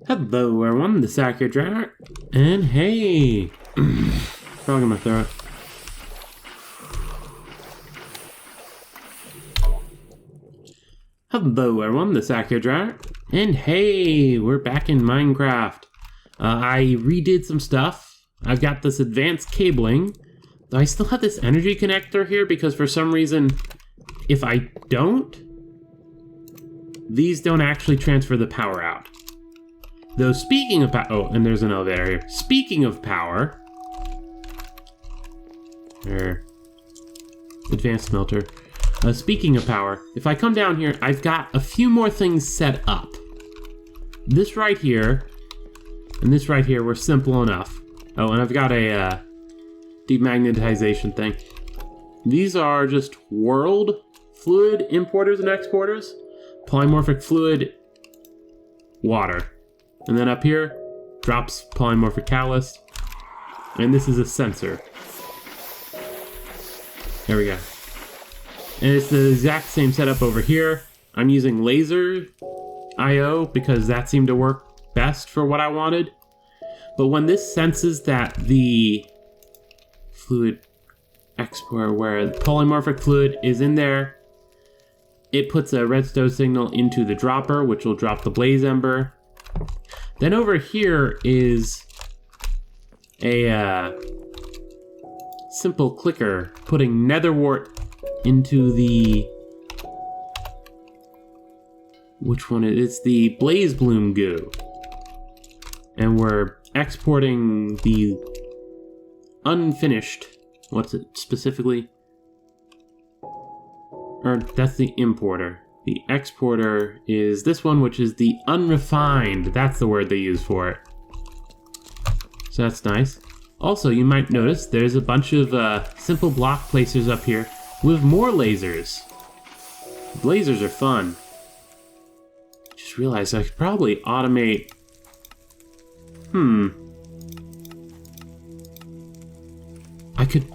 Hello everyone, this is Accurate Drac, and hey! Frog in my throat. Hello everyone, this is Accurate Drac, and hey! We're back in Minecraft. I redid some stuff. I've got this advanced cabling. I still have this energy connector here because for some reason, if I don't, these don't actually transfer the power out. Though speaking of power, oh, and there's an elevator here. Speaking of power, advanced smelter. Speaking of power, if I come down here, I've got a few more things set up. This right here, and this right here were simple enough. Oh, and I've got a demagnetization thing. These are just world fluid importers and exporters. Polymorphic fluid, water. And then up here, drops polymorphic catalyst. And this is a sensor. There we go. And it's the exact same setup over here. I'm using laser IO because that seemed to work best for what I wanted. But when this senses that the fluid export, where the polymorphic fluid is in there, it puts a redstone signal into the dropper, which will drop the blaze ember. Then over here is a simple clicker putting nether wart into the, which one? It's the blaze bloom goo. And we're exporting the unfinished, what's it specifically? Or that's the importer. The exporter is this one, which is the unrefined. That's the word they use for it. So that's nice. Also, you might notice there's a bunch of simple block placers up here with more lasers. Lasers are fun. Just realized I could probably automate. I could.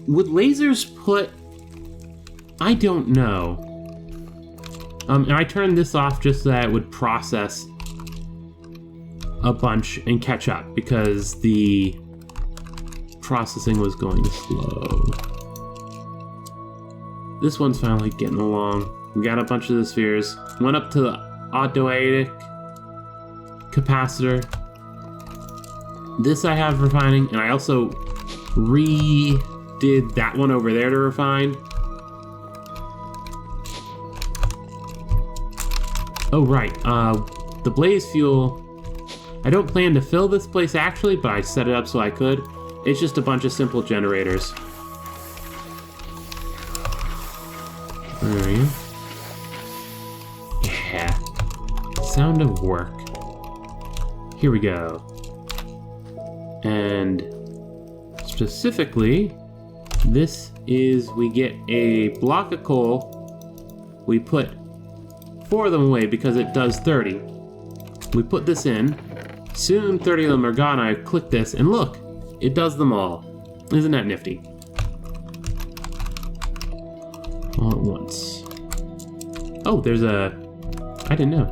Would lasers put? I don't know. And I turned this off just so that it would process a bunch and catch up because the processing was going slow. This one's finally getting along. We got a bunch of the spheres. Went up to the autoetic capacitor. This I have refining, and I also redid that one over there to refine. Oh, right. The blaze fuel. I don't plan to fill this place actually, but I set it up so I could. It's just a bunch of simple generators. There we go. Yeah. Sound of work. Here we go. And specifically, this is we get a block of coal. We put 4 of them away because it does 30. We put this in. Soon 30 of them are gone. I click this and look, it does them all. Isn't that nifty? All at once. Oh, there's a... I didn't know.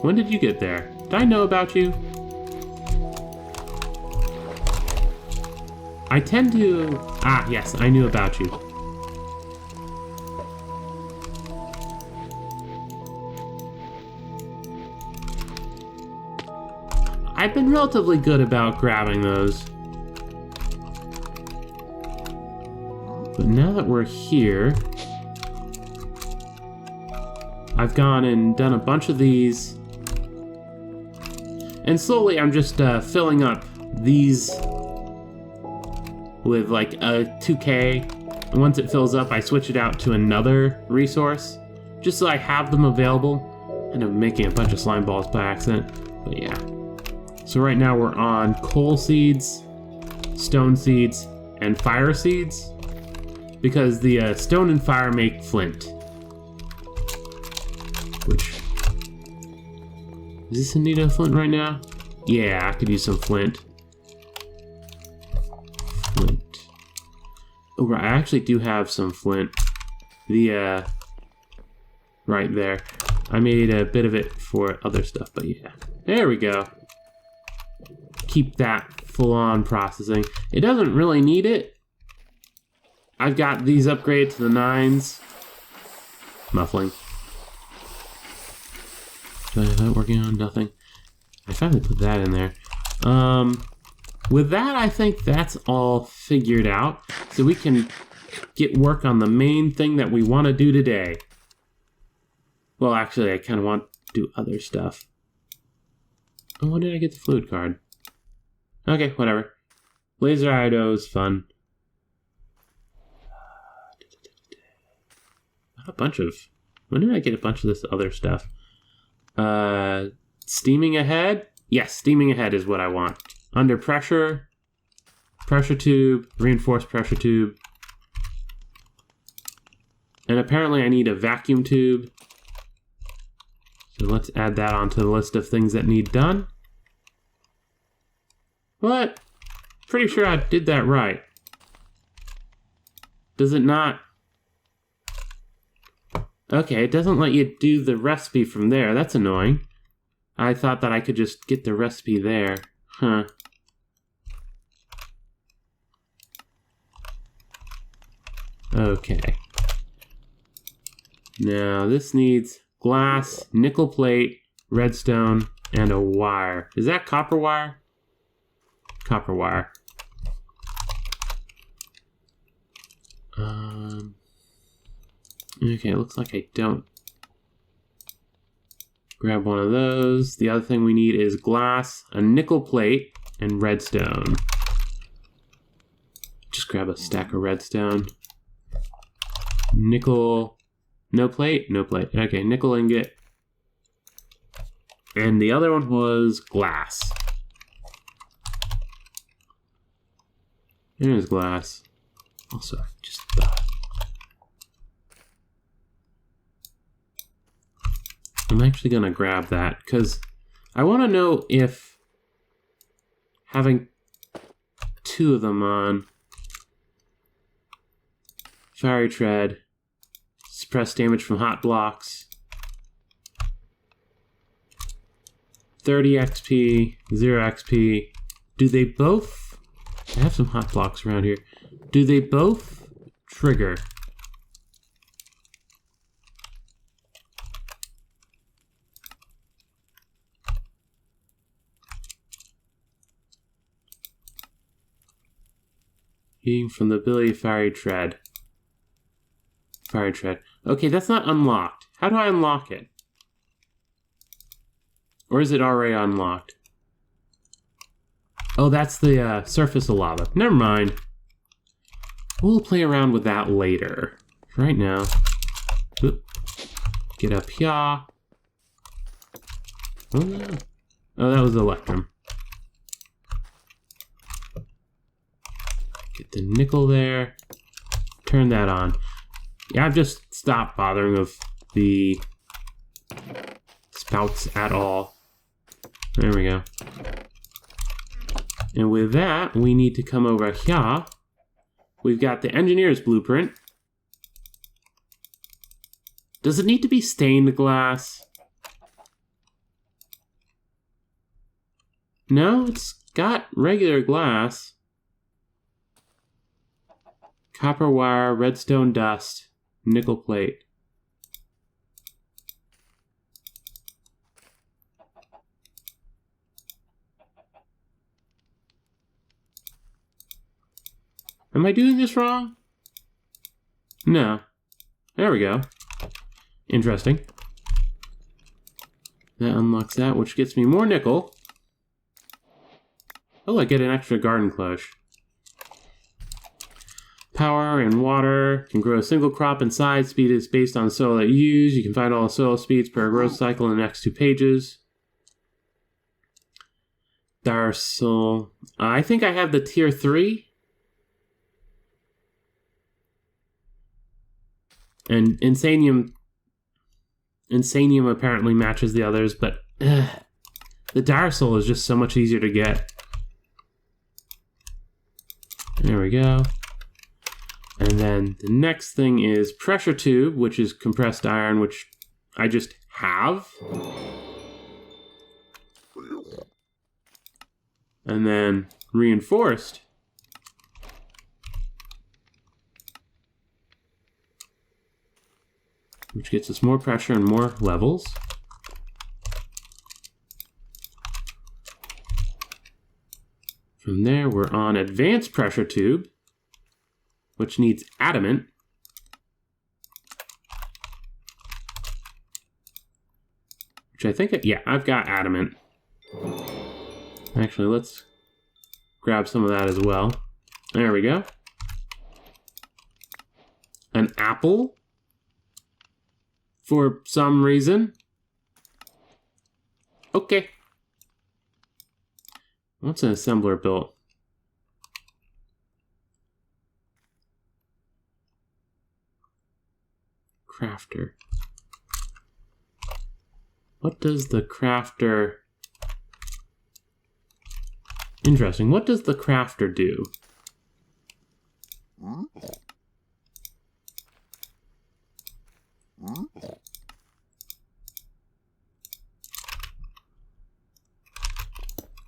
When did you get there? Did I know about you? I tend to... Ah, yes, I knew about you. I've been relatively good about grabbing those. But now that we're here, I've gone and done a bunch of these. And slowly I'm just filling up these with like a 2K. And once it fills up, I switch it out to another resource, just so I have them available. And I'm making a bunch of slime balls by accident, but yeah. So right now we're on coal seeds, stone seeds, and fire seeds, because the stone and fire make flint. Which, is this in need of flint right now? Yeah, I could use some flint. Flint. Oh, right, I actually do have some flint. The, right there. I made a bit of it for other stuff, but yeah. There we go. Keep that full-on processing. It doesn't really need it. I've got these upgraded to the 9s. Muffling. Is that working on? Nothing. I finally put that in there. With that, I think that's all figured out. So we can get work on the main thing that we want to do today. Well, actually, I kind of want to do other stuff. Oh, when did I get the fluid card? Okay, whatever. Laser IO is fun. When did I get a bunch of this other stuff? Steaming ahead? Yes, steaming ahead is what I want. Under pressure, pressure tube, reinforced pressure tube. And apparently I need a vacuum tube. So let's add that onto the list of things that need done. What? Pretty sure I did that right. Does it not? Okay, it doesn't let you do the recipe from there. That's annoying. I thought that I could just get the recipe there. Huh. Okay. Now this needs glass, nickel plate, redstone, and a wire. Is that copper wire? Copper wire. Okay, it looks like I don't. Grab one of those. The other thing we need is glass, a nickel plate, and redstone. Just grab a stack of redstone. Nickel. No plate? No plate. Okay, nickel ingot. And the other one was glass. There's glass. Also, just I'm actually going to grab that because I want to know if having 2 of them on Fiery Tread, suppress damage from hot blocks, 30 XP, 0 XP. Do they both? I have some hot blocks around here. Do they both trigger? Heating from the ability of Fiery Tread. Fiery Tread. Okay, that's not unlocked. How do I unlock it? Or is it already unlocked? Oh, that's the surface of lava. Never mind. We'll play around with that later. Right now. Oop. Get up here. Oh, no. Oh, that was Electrum. Get the nickel there. Turn that on. Yeah, I've just stopped bothering with the spouts at all. There we go. And with that, we need to come over here. We've got the engineer's blueprint. Does it need to be stained glass? No, it's got regular glass. Copper wire, redstone dust, nickel plate. Am I doing this wrong? No. There we go. Interesting. That unlocks that, which gets me more nickel. Oh, I get an extra garden cloche. Power and water can grow a single crop in size. Speed is based on the soil that you use. You can find all the soil speeds per growth cycle in the next 2 pages. Darsal. I think I have the tier 3. And Insanium apparently matches the others, but the Darsal is just so much easier to get. There we go. And then the next thing is pressure tube, which is compressed iron, which I just have. And then reinforced. Which gets us more pressure and more levels. From there, we're on advanced pressure tube, which needs adamant. Which I think, yeah, I've got adamant. Actually, let's grab some of that as well. There we go. An apple. For some reason. Okay. What's an assembler built? Crafter. What does the crafter... Interesting. What does the crafter do?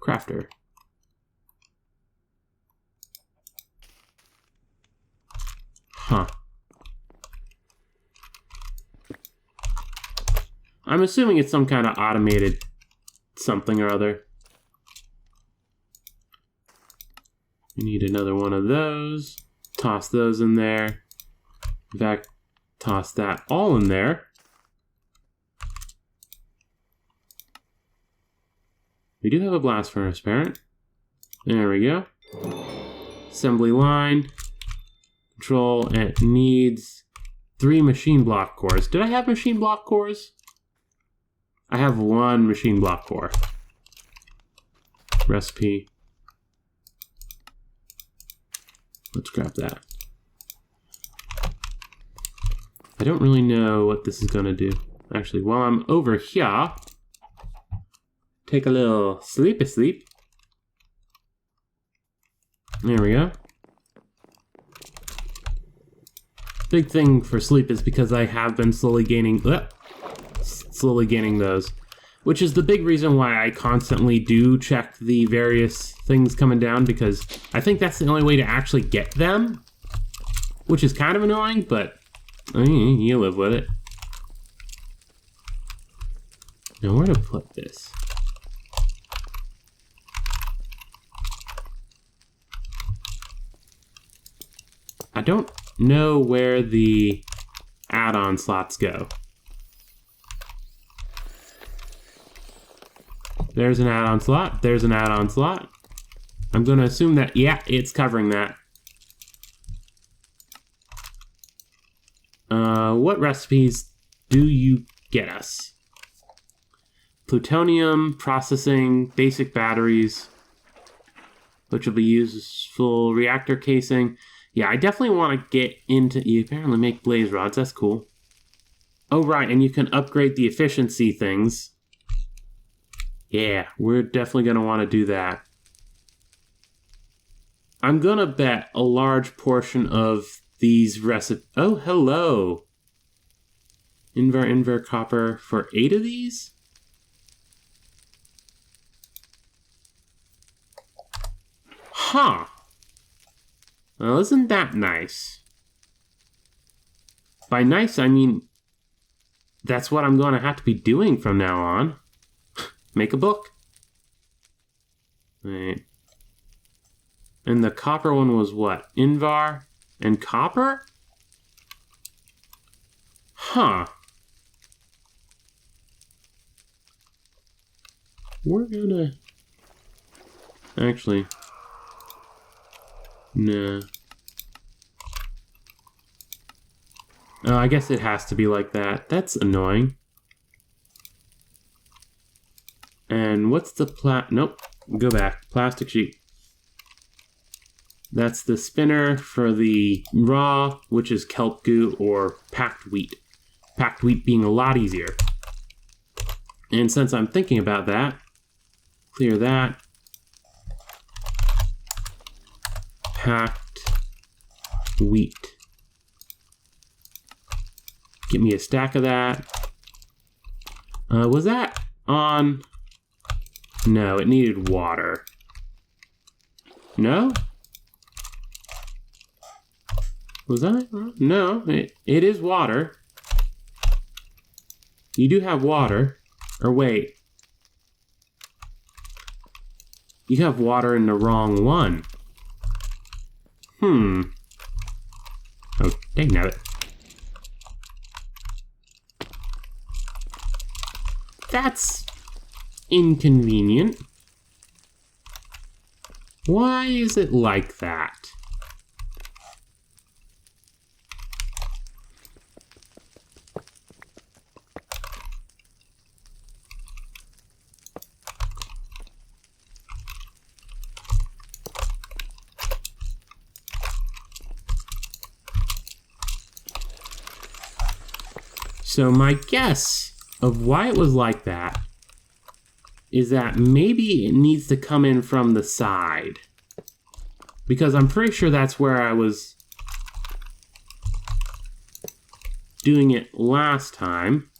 Crafter. Huh. I'm assuming it's some kind of automated something or other. We need another one of those. Toss those in there. In fact, toss that all in there. We do have a blast furnace parent. There we go. Assembly line. Control, and it needs 3 machine block cores. Did I have machine block cores? I have 1 machine block core. Recipe. Let's grab that. I don't really know what this is going to do. Actually, while I'm over here, take a little sleepy sleep. There we go. Big thing for sleep is because I have been slowly gaining those, which is the big reason why I constantly do check the various things coming down, because I think that's the only way to actually get them, which is kind of annoying, but I mean, you live with it. Now, where to put this? I don't know where the add-on slots go. There's an add-on slot. There's an add-on slot. I'm going to assume that, yeah, it's covering that. What recipes do you get us? Plutonium, processing, basic batteries, which will be useful, reactor casing. Yeah, I definitely want to get into... You apparently make blaze rods. That's cool. Oh, right, and you can upgrade the efficiency things. Yeah, we're definitely going to want to do that. I'm going to bet a large portion of these recipes... Oh, hello! Invar copper for 8 of these? Huh. Well, isn't that nice? By nice, I mean... That's what I'm going to have to be doing from now on. Make a book. Right. And the copper one was what? Invar and copper? Huh. We're gonna... Actually... Nah. Oh, I guess it has to be like that. That's annoying. And what's the Nope. Go back. Plastic sheet. That's the spinner for the raw, which is kelp goo or packed wheat. Packed wheat being a lot easier. And since I'm thinking about that, clear that. Packed wheat. Give me a stack of that. Was that on... No, it needed water. No? Was that? No, it is water. You do have water. Or wait. You have water in the wrong one. Oh, dang nabbit. That's inconvenient. Why is it like that? So my guess of why it was like that is that maybe it needs to come in from the side. Because I'm pretty sure that's where I was doing it last time.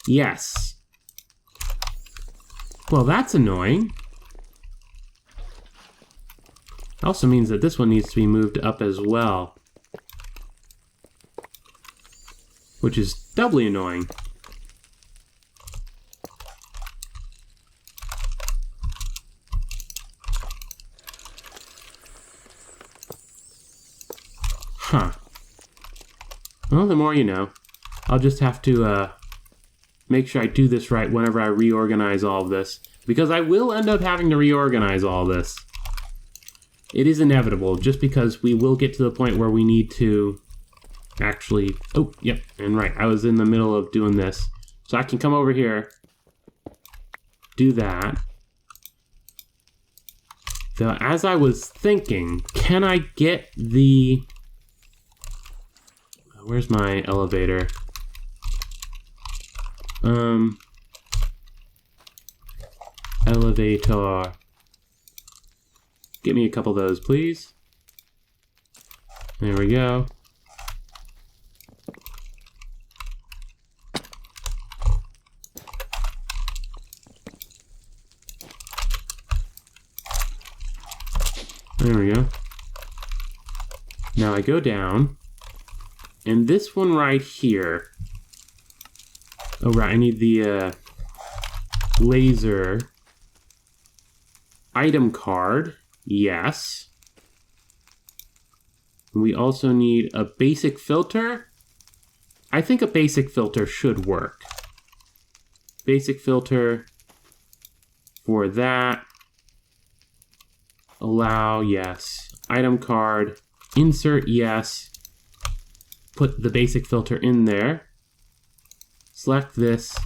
Yes. Well, that's annoying. Also means that this one needs to be moved up as well. Which is doubly annoying. Huh. Well, the more you know. I'll just have to make sure I do this right whenever I reorganize all of this. Because I will end up having to reorganize all this. It is inevitable, just because we will get to the point where we need to actually... Oh, yep, and right, I was in the middle of doing this. So I can come over here, do that. So as I was thinking, can I get the... Where's my elevator? Elevator. Get me a couple of those, please. There we go. There we go. Now I go down, and this one right here. Oh right, I need the laser item card. Yes. We also need a basic filter. I think a basic filter should work. Basic filter for that. Allow, yes. Item card. Insert, yes. Put the basic filter in there. Select this.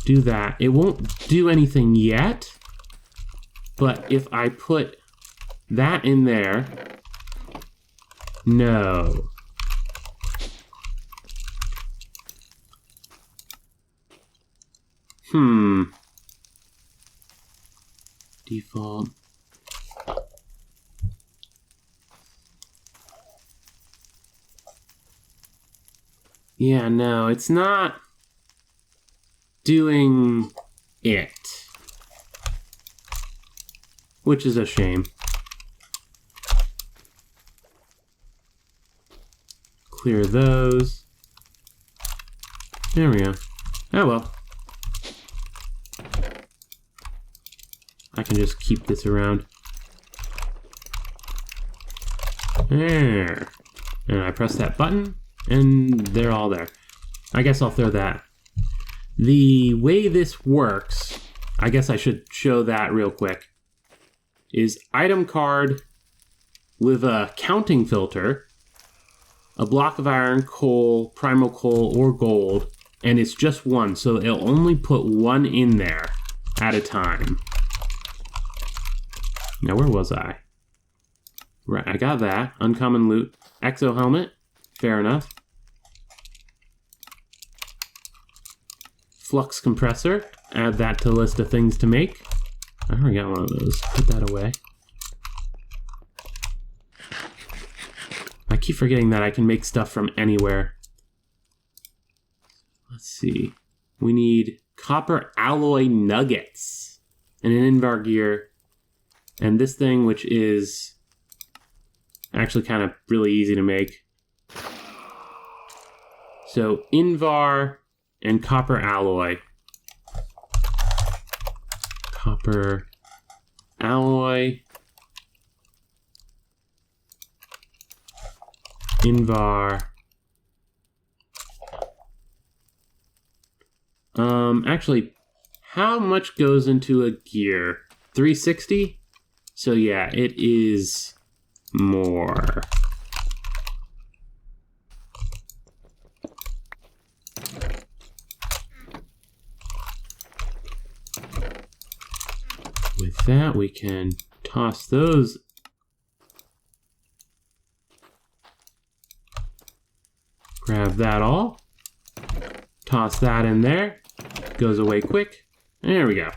Do that. It won't do anything yet. But if I put that in there... No. Default. Yeah, no, it's not doing it. Which is a shame. Clear those. There we go. Oh well. I can just keep this around. There. And I press that button, and they're all there. I guess I'll throw that. The way this works, I guess I should show that real quick, is item card with a counting filter, a block of iron, coal, primal coal, or gold, and it's just one, so it'll only put one in there at a time. Now, where was I? Right, I got that. Uncommon loot. Exo helmet. Fair enough. Flux compressor. Add that to the list of things to make. I already got one of those. Put that away. I keep forgetting that I can make stuff from anywhere. let's see. We need copper alloy nuggets and an Invar gear. And this thing, which is actually kind of really easy to make. So Invar and copper alloy. Copper alloy. Invar. Actually, how much goes into a gear? 360? So yeah, it is more. With that, we can toss those. Grab that all. Toss that in there. Goes away quick. There we go.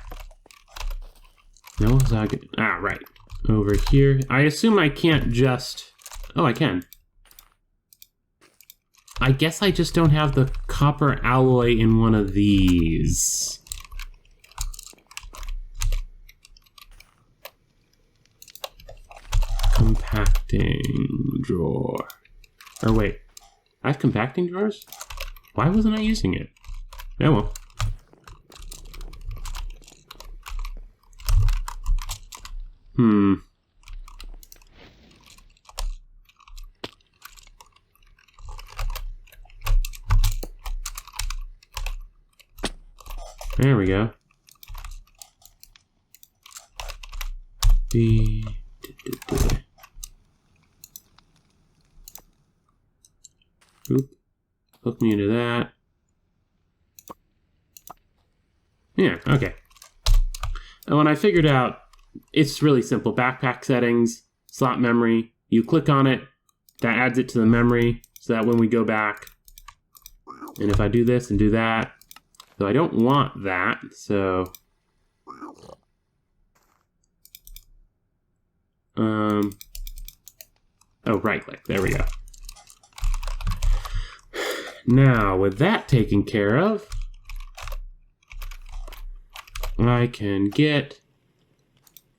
No, right. Over here. I assume I can't just... Oh, I can. I guess I just don't have the copper alloy in one of these. Compacting drawer. Or wait. I have compacting drawers? Why wasn't I using it? Oh well. There we go. Oop. Hook me into that. Yeah, okay. And when I figured out, it's really simple. Backpack settings, slot memory. You click on it, that adds it to the memory, so that when we go back, and if I do this and do that, so I don't want that, so... Oh, right click, there we go. Now, with that taken care of, I can get...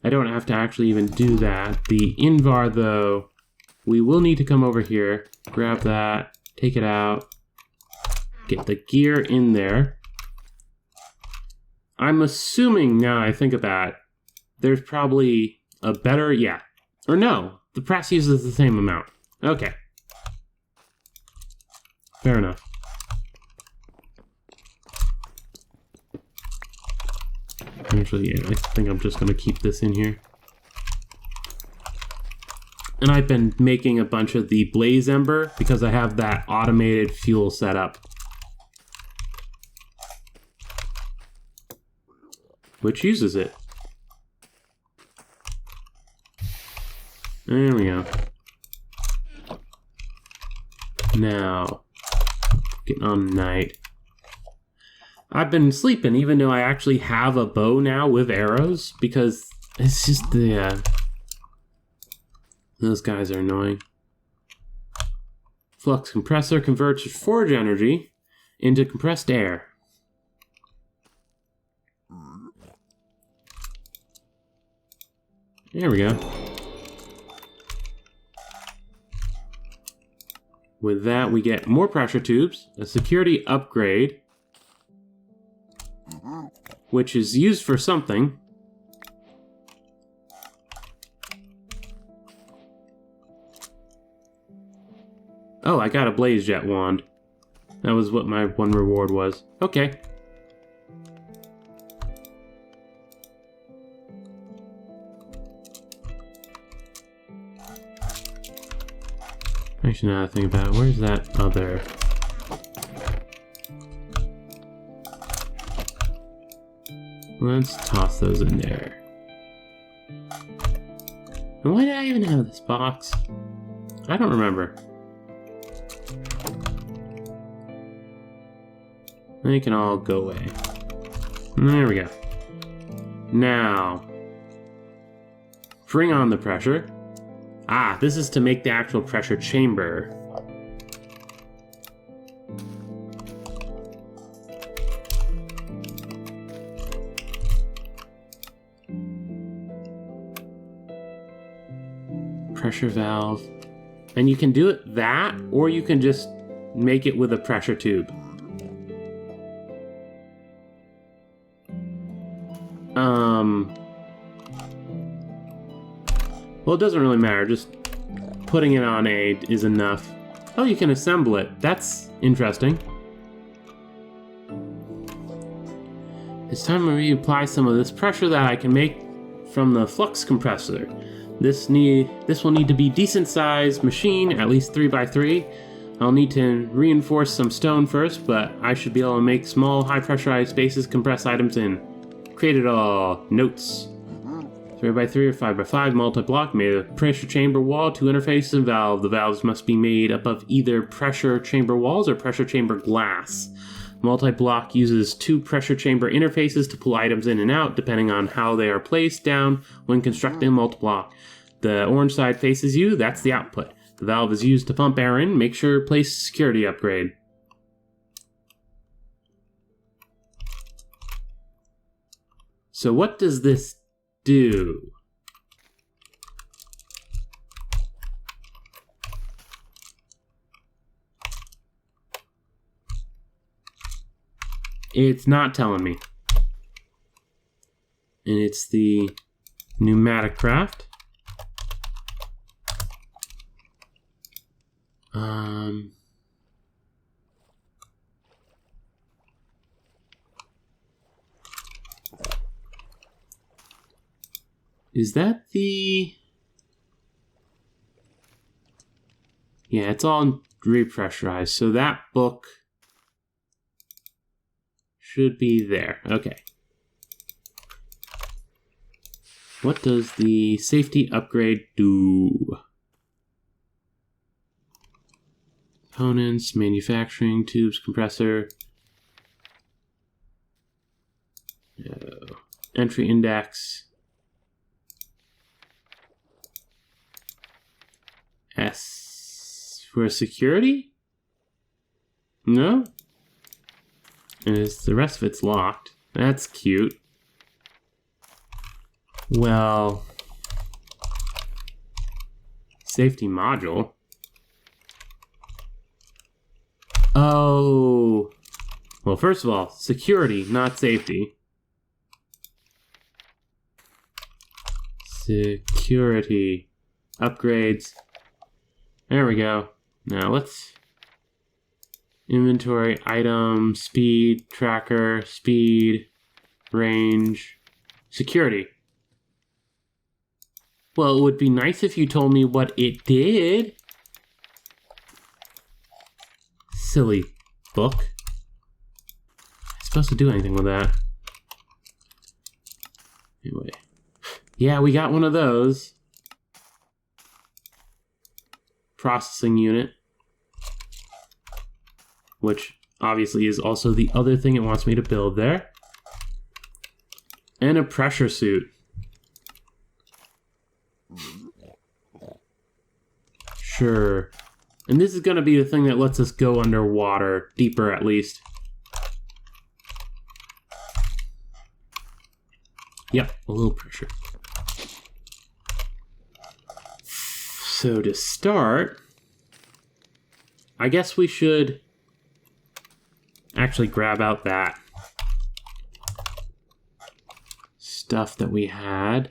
I don't have to actually even do that. The Invar, though, we will need to come over here, grab that, take it out, get the gear in there. I'm assuming, now I think about it, there's probably a better... Yeah. Or no, the press uses the same amount. Okay. Fair enough. Actually, yeah, I think I'm just going to keep this in here. And I've been making a bunch of the blaze ember because I have that automated fuel set up. Which uses it. There we go. Now, getting on night. I've been sleeping even though I actually have a bow now with arrows because it's just the, those guys are annoying. Flux compressor converts forge energy into compressed air. There we go. With that, we get more pressure tubes, a security upgrade, which is used for something. Oh, I got a blaze jet wand. That was what my one reward was. Okay. Actually, now I think about it, where's that other... Let's toss those in there. And why did I even have this box? I don't remember. They can all go away. There we go. Now, bring on the pressure. Ah, this is to make the actual pressure chamber. pressure valve. And you can do it that, or you can just make it with a pressure tube. Well, it doesn't really matter. Just putting it on A is enough. Oh, you can assemble it. That's interesting. It's time to reapply some of this pressure that I can make from the flux compressor. This will need to be decent sized machine, at least 3x3. I'll need to reinforce some stone first, but I should be able to make small, high pressurized spaces compress items in. Create it all. Notes. 3x3 or 5x5 multi-block made of pressure chamber wall, 2 interfaces and valve. The valves must be made up of either pressure chamber walls or pressure chamber glass. Multi-block uses 2 pressure chamber interfaces to pull items in and out, depending on how they are placed down when constructing a multi-block. The orange side faces you, that's the output. The valve is used to pump air in. Make sure to place security upgrade. So what does this do? It's not telling me. And it's the pneumatic craft. Is that the... Yeah, it's all repressurized, so that book should be there. Okay. What does the safety upgrade do? Components, manufacturing, tubes, compressor. Entry index. S for security? No? And the rest of it's locked. That's cute. Well, safety module. Oh. Well, first of all, security, not safety. Security. Upgrades. There we go. Now let's inventory, item, speed, tracker, speed, range, security. Well, it would be nice if you told me what it did. Silly book. It's supposed to do anything with that. Anyway. Yeah, we got one of those. Processing unit. Which obviously is also the other thing it wants me to build there. And a pressure suit. Sure. And this is going to be the thing that lets us go underwater, deeper at least. Yep, a little pressure. So to start, I guess we should actually grab out that stuff that we had.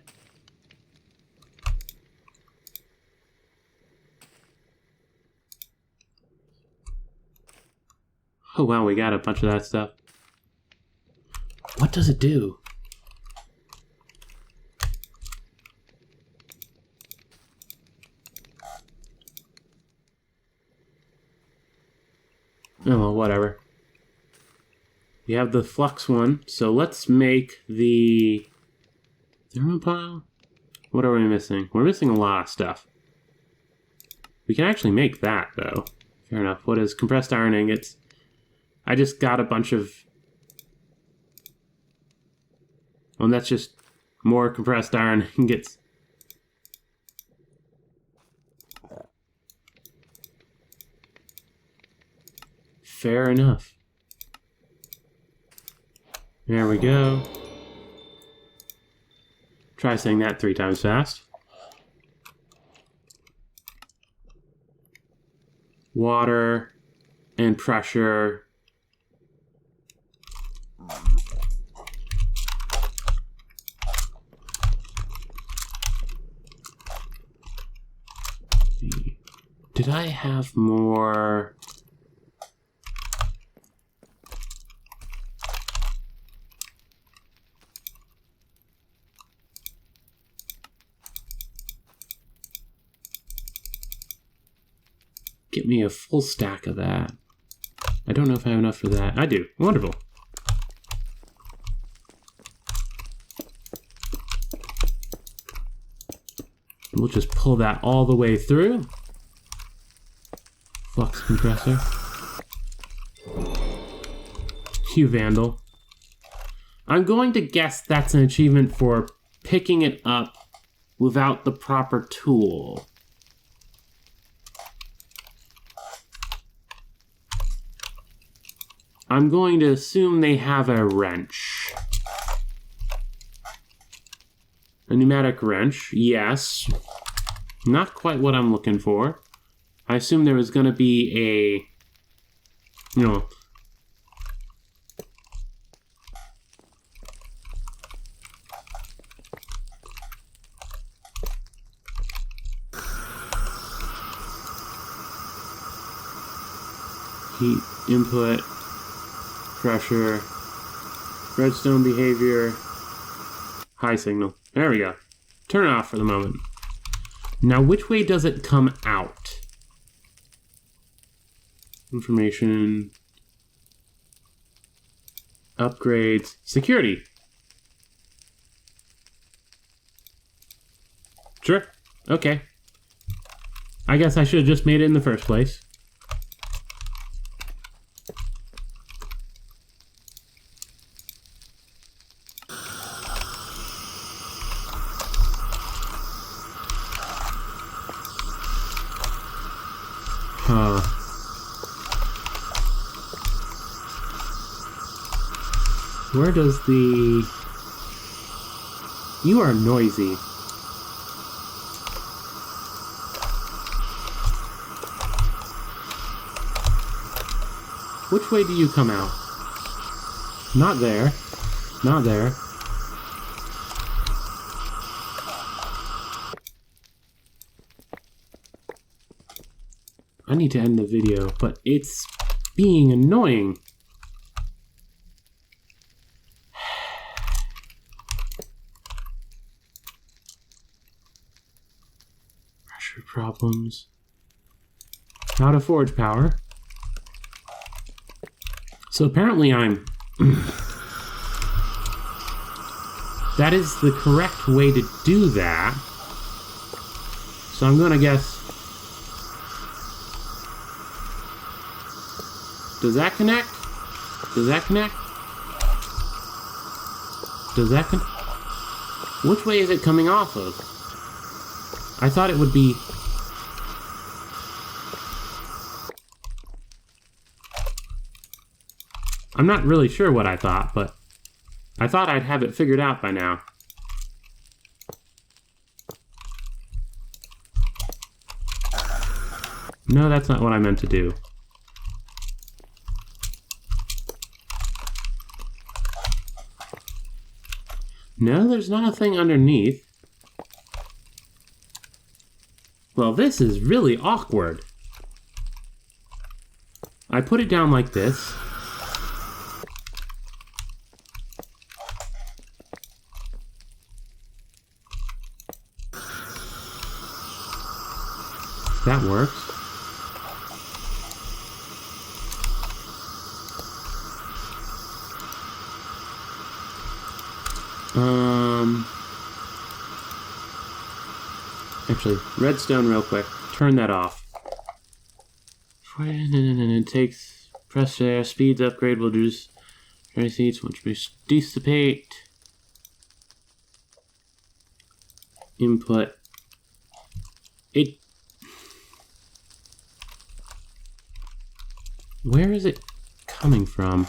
Oh wow, we got a bunch of that stuff. What does it do? Oh, well, whatever. We have the flux one, so let's make the thermopile. What are we missing? We're missing a lot of stuff. We can actually make that, though. Fair enough. What is compressed iron ingots? I just got a bunch of... Well, that's just more compressed iron ingots. Fair enough. There we go. Try saying that 3 times fast. water, and pressure. Did I have more? Get me a full stack of that. I don't know if I have enough for that. I do. Wonderful. We'll just pull that all the way through. Flux compressor. You vandal. I'm going to guess that's an achievement for picking it up without the proper tool. I'm going to assume they have a wrench. A pneumatic wrench, yes. Not quite what I'm looking for. I assume there was going to be a, heat input, pressure, redstone behavior, high signal. There we go. Turn it off for the moment. Now, which way does it come out? Information, upgrades, security. Sure. Okay. I guess I should have just made it in the first place. Where does the... You are noisy. Which way do you come out? Not there. Not there. I need to end the video, but it's being annoying. Pressure problems. How to forge power. So apparently I'm... That is the correct way to do that. So I'm gonna guess... Does that connect? Does that connect? Does that connect? Which way is it coming off of? I thought it would be... I'm not really sure what I thought, but I thought I'd have it figured out by now. No, that's not what I meant to do. No, there's not a thing underneath. Well, this is really awkward. I put it down like this. That works. Actually, redstone real quick. Turn that off. It takes press share, speeds upgrade will reduce seats, which will dissipate. Input. It. Where is it coming from?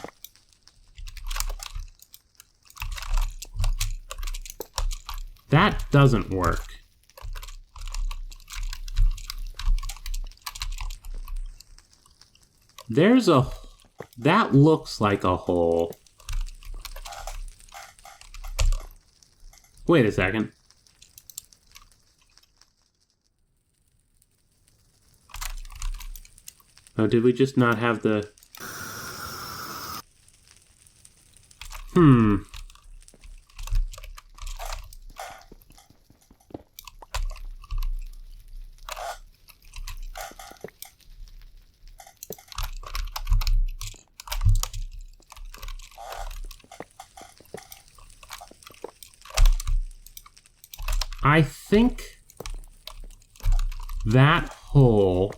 That doesn't work. There's a... That looks like a hole. Wait a second. Oh, did we just not have the... I think that hole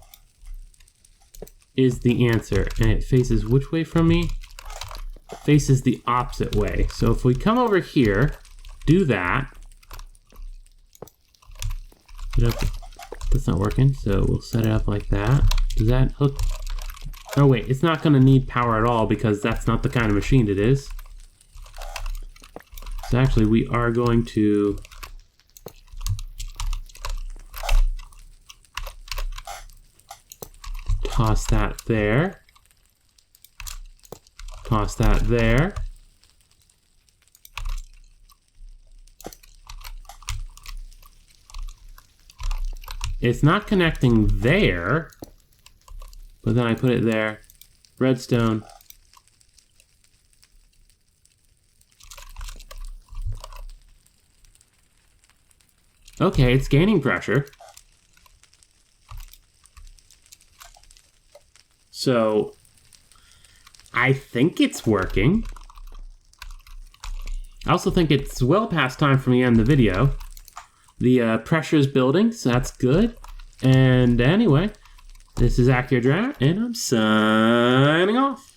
is the answer, and it faces which way from me? Faces the opposite way. So if we come over here, do that. That's not working, so we'll set it up like that. Does that hook? Oh wait, it's not going to need power at all because that's not the kind of machine it is. So actually we are going to toss that there. Toss that there. It's not connecting there, but then I put it there. Redstone. Okay, it's gaining pressure. So I think it's working. I also think it's well past time for me to end the video. The pressure is building, so that's good. And anyway, this is AccuraDraft, and I'm signing off.